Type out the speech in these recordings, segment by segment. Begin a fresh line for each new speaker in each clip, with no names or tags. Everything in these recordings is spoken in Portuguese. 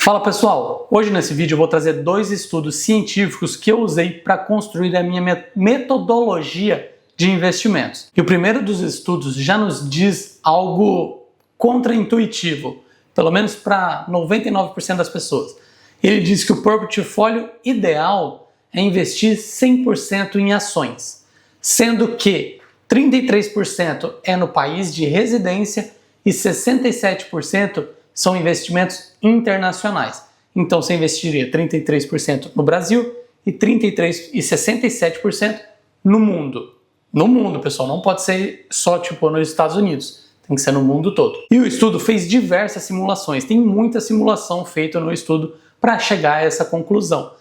Fala pessoal, hoje nesse vídeo eu vou trazer dois estudos científicos que eu usei para construir a minha metodologia de investimentos. E o primeiro dos estudos já nos diz algo contraintuitivo, pelo menos para 99% das pessoas. Ele diz que o portfólio ideal é investir 100% em ações, sendo que 33% é no país de residência e 67% são investimentos internacionais. Então você investiria 33% no Brasil e 67% no mundo. No mundo, pessoal, não pode ser só tipo nos Estados Unidos, tem que ser no mundo todo. E o estudo fez diversas simulações, tem muita simulação feita no estudo para chegar a essa conclusão.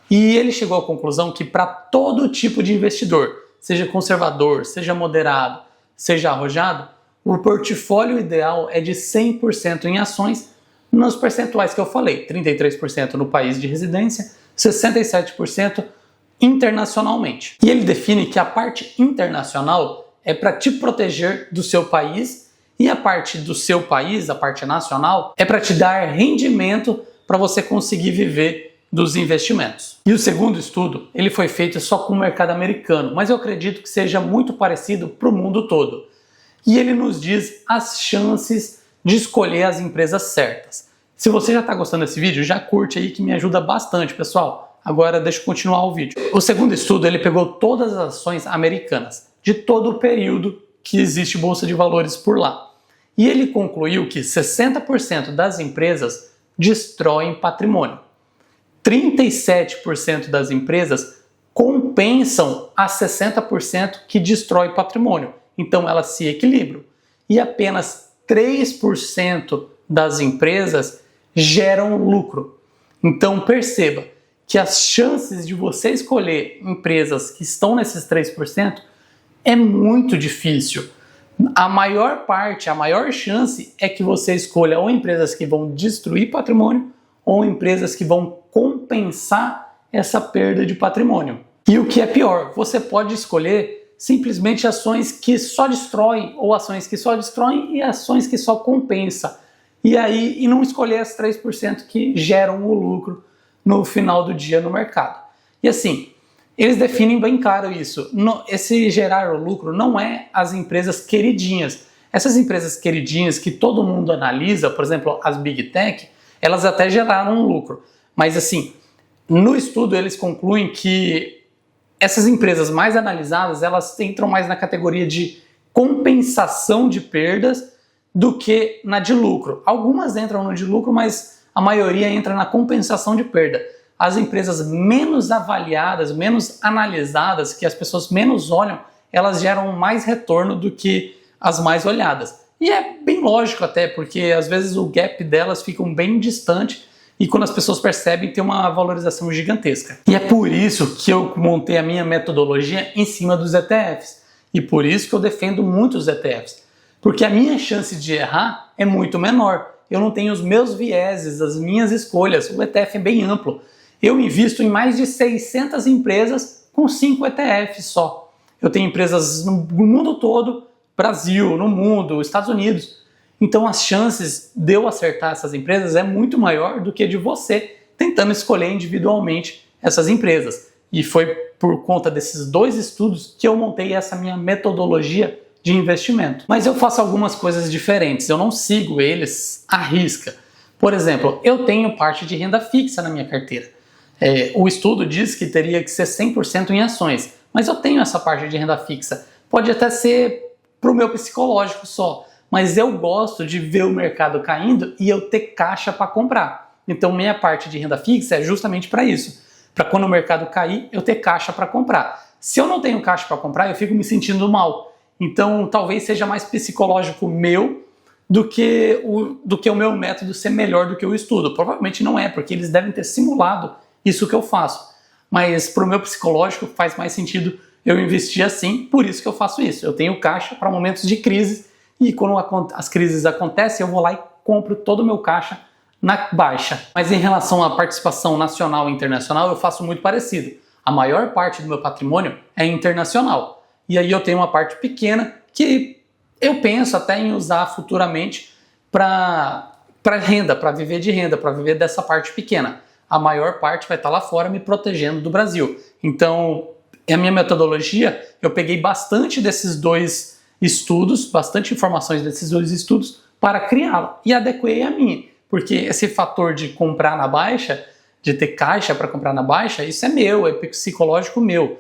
E ele chegou à conclusão que para todo tipo de investidor, seja conservador, seja moderado, seja arrojado, o portfólio ideal é de 100% em ações nos percentuais que eu falei, 33% no país de residência, 67% internacionalmente. E ele define que a parte internacional é para te proteger do seu país e a parte do seu país, a parte nacional, é para te dar rendimento para você conseguir viver dos investimentos. E o segundo estudo, ele foi feito só com o mercado americano, mas eu acredito que seja muito parecido para o mundo todo. E ele nos diz as chances de escolher as empresas certas. Se você já está gostando desse vídeo, já curte aí que me ajuda bastante, pessoal. Agora deixa eu continuar o vídeo. O segundo estudo, ele pegou todas as ações americanas, de todo o período que existe bolsa de valores por lá. E ele concluiu que 60% das empresas destroem patrimônio. 37% das empresas compensam a 60% que destrói patrimônio. Então elas se equilibram. E apenas 3% das empresas geram lucro. Então perceba que as chances de você escolher empresas que estão nesses 3% é muito difícil. A maior chance é que você escolha ou empresas que vão destruir patrimônio ou empresas que vão compensar essa perda de patrimônio. E o que é pior, você pode escolher simplesmente ações que só destroem, ou ações que só destroem e ações que só compensam. E não escolher as 3% que geram o lucro no final do dia no mercado. E assim, eles definem bem claro isso. Esse gerar o lucro não é as empresas queridinhas. Essas empresas queridinhas que todo mundo analisa, por exemplo, as Big Tech, elas até geraram um lucro. Mas assim, no estudo eles concluem que essas empresas mais analisadas, elas entram mais na categoria de compensação de perdas do que na de lucro. Algumas entram no de lucro, mas a maioria entra na compensação de perda. As empresas menos avaliadas, menos analisadas, que as pessoas menos olham, elas geram mais retorno do que as mais olhadas. E é bem lógico até, porque às vezes o gap delas fica bem distante e quando as pessoas percebem tem uma valorização gigantesca. E é por isso que eu montei a minha metodologia em cima dos ETFs. E por isso que eu defendo muito os ETFs. Porque a minha chance de errar é muito menor. Eu não tenho os meus vieses, as minhas escolhas. O ETF é bem amplo. Eu invisto em mais de 600 empresas com 5 ETFs só. Eu tenho empresas no mundo todo, Brasil, no mundo, Estados Unidos. Então as chances de eu acertar essas empresas é muito maior do que de você tentando escolher individualmente essas empresas. E foi por conta desses dois estudos que eu montei essa minha metodologia de investimento. Mas eu faço algumas coisas diferentes, eu não sigo eles à risca. Por exemplo, eu tenho parte de renda fixa na minha carteira. O estudo diz que teria que ser 100% em ações, mas eu tenho essa parte de renda fixa. Pode até ser para o meu psicológico só, mas eu gosto de ver o mercado caindo e eu ter caixa para comprar. Então minha parte de renda fixa é justamente para isso, para quando o mercado cair eu ter caixa para comprar. Se eu não tenho caixa para comprar, eu fico me sentindo mal. Então talvez seja mais psicológico meu do que o meu método ser melhor do que o estudo. Provavelmente não é, porque eles devem ter simulado isso que eu faço. Mas para o meu psicológico faz mais sentido eu investir assim, por isso que eu faço isso. Eu tenho caixa para momentos de crise e quando as crises acontecem, eu vou lá e compro todo o meu caixa na baixa. Mas em relação à participação nacional e internacional, eu faço muito parecido. A maior parte do meu patrimônio é internacional. E aí eu tenho uma parte pequena que eu penso até em usar futuramente para para renda, para viver de renda, para viver dessa parte pequena. A maior parte vai estar lá fora me protegendo do Brasil. Então, a minha metodologia, eu peguei bastante desses dois estudos, bastante informações desses dois estudos para criá-la e adequei a minha. Porque esse fator de comprar na baixa, de ter caixa para comprar na baixa, isso é meu, é psicológico meu.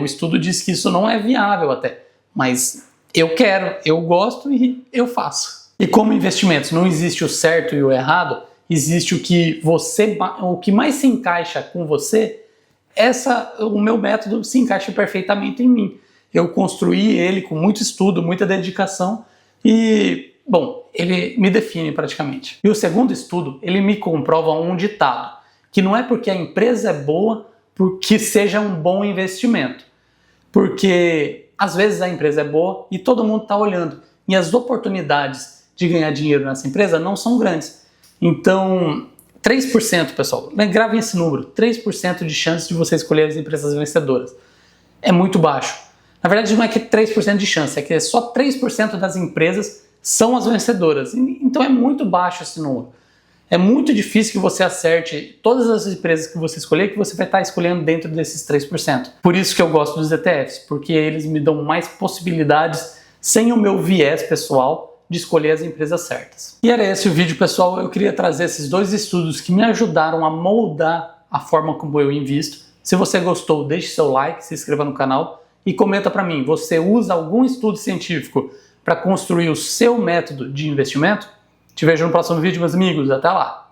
O estudo diz que isso não é viável até, mas eu quero, eu gosto e eu faço. E como investimentos não existe o certo e o errado, existe o que mais se encaixa com você. O meu método se encaixa perfeitamente em mim. Eu construí ele com muito estudo, muita dedicação e, bom, ele me define praticamente. E o segundo estudo, ele me comprova um ditado, que não é porque a empresa é boa, porque seja um bom investimento. Porque às vezes a empresa é boa e todo mundo está olhando e as oportunidades de ganhar dinheiro nessa empresa não são grandes. Então, 3%, pessoal, gravem esse número, 3% de chance de você escolher as empresas vencedoras. É muito baixo. Na verdade, não é que 3% de chance, é que só 3% das empresas são as vencedoras. Então é muito baixo esse número. É muito difícil que você acerte todas as empresas que você escolher, que você vai estar escolhendo dentro desses 3%. Por isso que eu gosto dos ETFs, porque eles me dão mais possibilidades sem o meu viés pessoal de escolher as empresas certas. E era esse o vídeo, pessoal. Eu queria trazer esses dois estudos que me ajudaram a moldar a forma como eu invisto. Se você gostou, deixe seu like, se inscreva no canal e comenta para mim, você usa algum estudo científico para construir o seu método de investimento? Te vejo no próximo vídeo, meus amigos. Até lá!